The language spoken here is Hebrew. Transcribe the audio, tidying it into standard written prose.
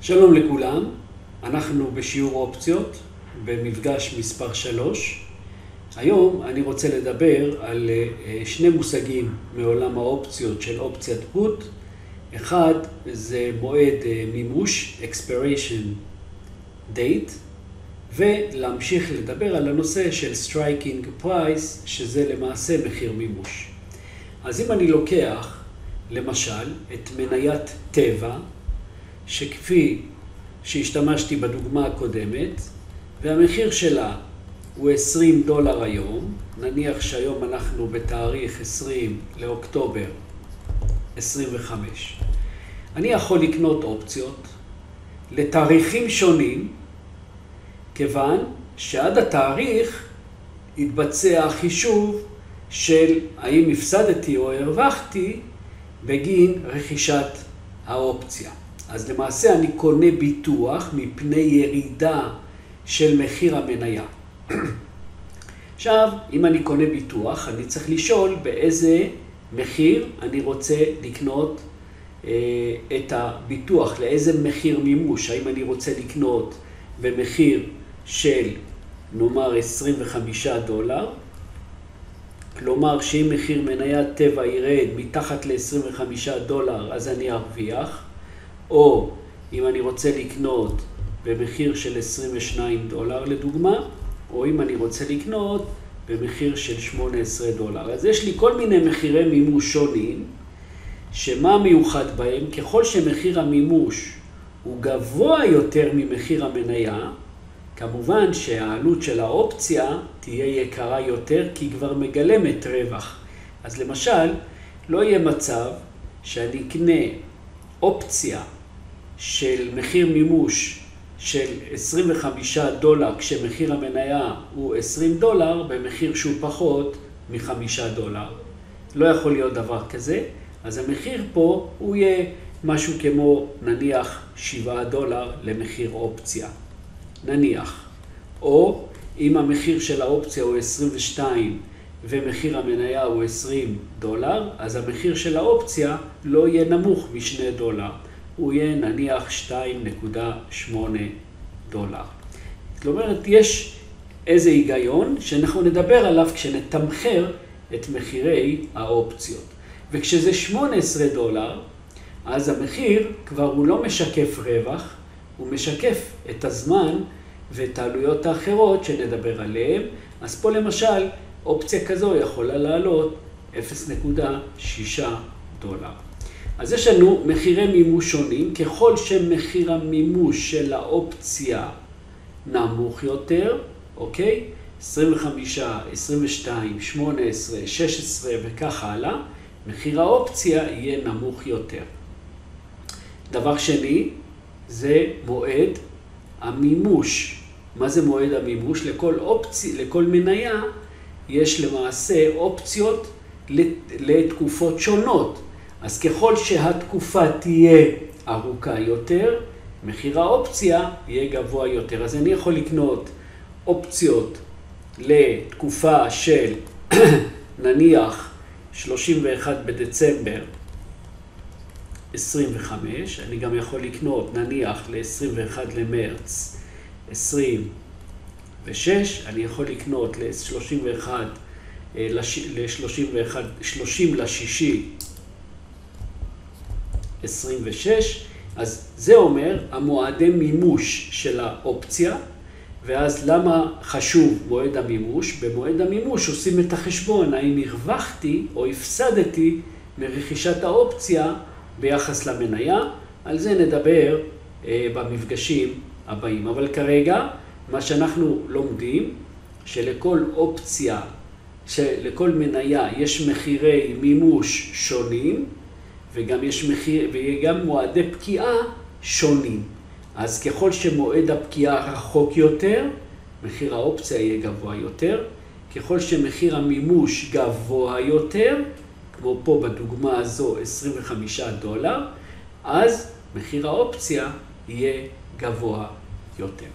שלום לכולם, אנחנו בשיעור אופציות, במפגש מספר 3. היום אני רוצה לדבר על שני מושגים מעולם האופציות של אופציית פוט. אחד זה מועד מימוש, expiration date, ולהמשיך לדבר על הנושא של striking price, שזה למעשה מחיר מימוש. אז אם אני לוקח למשל את מניית טבע, שכפי שהשתמשתי בדוגמה הקודמת, והמחיר שלה הוא $20 היום, נניח שהיום אנחנו בתאריך 20 לאוקטובר 25. אני יכול לקנות אופציות לתאריכים שונים, כיוון שעד התאריך יתבצע חישוב של האם הפסדתי או הרווחתי בגין רכישת האופציה. אז למעשה אני קונה ביטוח מפני ירידה של מחיר המניה. עכשיו, אם אני קונה ביטוח, אני צריך לשאול באיזה מחיר אני רוצה לקנות את הביטוח, לאיזה מחיר מימוש. האם אני רוצה לקנות במחיר של נאמר $25, כלומר שאם מחיר מניית טבע ירד מתחת $25 אז אני ארוויח, או אם אני רוצה לקנות במחיר של $22 לדוגמה, או אם אני רוצה לקנות במחיר של $18. אז יש לי כל מיני מחירי מימוש שונים, שמה מיוחד בהם? ככל שמחיר המימוש הוא גבוה יותר ממחיר המניה, כמובן שהעלות של האופציה תהיה יקרה יותר, כי כבר מגלמת רווח. אז למשל, לא יהיה מצב שאני אקנה אופציה של מחיר מימוש של $25 כשמחיר המניה הוא $20 במחיר שהוא פחות $5. לא יכול להיות דבר כזה, אז המחיר פה הוא יהיה משהו כמו נניח $7 למחיר אופציה. נניח. או אם המחיר של האופציה הוא 22 ומחיר המניה הוא $20, אז המחיר של האופציה לא יהיה נמוך מ$2. הוא יהיה נניח $2.8. זאת אומרת, יש איזה היגיון שאנחנו נדבר עליו כשנתמחר את מחירי האופציות. וכשזה $18, אז המחיר כבר הוא לא משקף רווח, הוא משקף את הזמן ואת העלויות האחרות שנדבר עליהן. אז פה למשל, אופציה כזו יכולה לעלות $0.6. אז יש לנו מחירי מימוש שונים. ככל שמחיר המימוש של האופציה נמוך יותר, אוקיי? 25, 22, 18, 16 וכך הלאה, מחיר האופציה יהיה נמוך יותר. דבר שני, זה מועד המימוש. מה זה מועד המימוש? לכל מניה יש למעשה אופציות לתקופות שונות. אז ככל שהתקופה תהיה ארוכה יותר, מחיר האופציה יהיה גבוה יותר. אז אני יכול לקנות אופציות לתקופה של נניח 31 בדצמבר 25, אני גם יכול לקנות נניח ל-21 למרץ 26, אני יכול לקנות ל-31 30 לשישי 26, אז זה אומר המועדי מימוש של האופציה. ואז למה חשוב מועד המימוש? במועד המימוש עושים את החשבון, האם הרווחתי או הפסדתי מרכישת האופציה ביחס למניה. על זה נדבר במפגשים הבאים. אבל כרגע מה שאנחנו לומדים, שלכל אופציה, שלכל מניה יש מחירי מימוש שונים, וגם מועדי פקיעה שונים. אז ככל שמועד הפקיעה רחוק יותר, מחיר האופציה יהיה גבוה יותר. ככל שמחיר המימוש גבוה יותר, כמו פה בדוגמה הזו $25, אז מחיר האופציה יהיה גבוה יותר.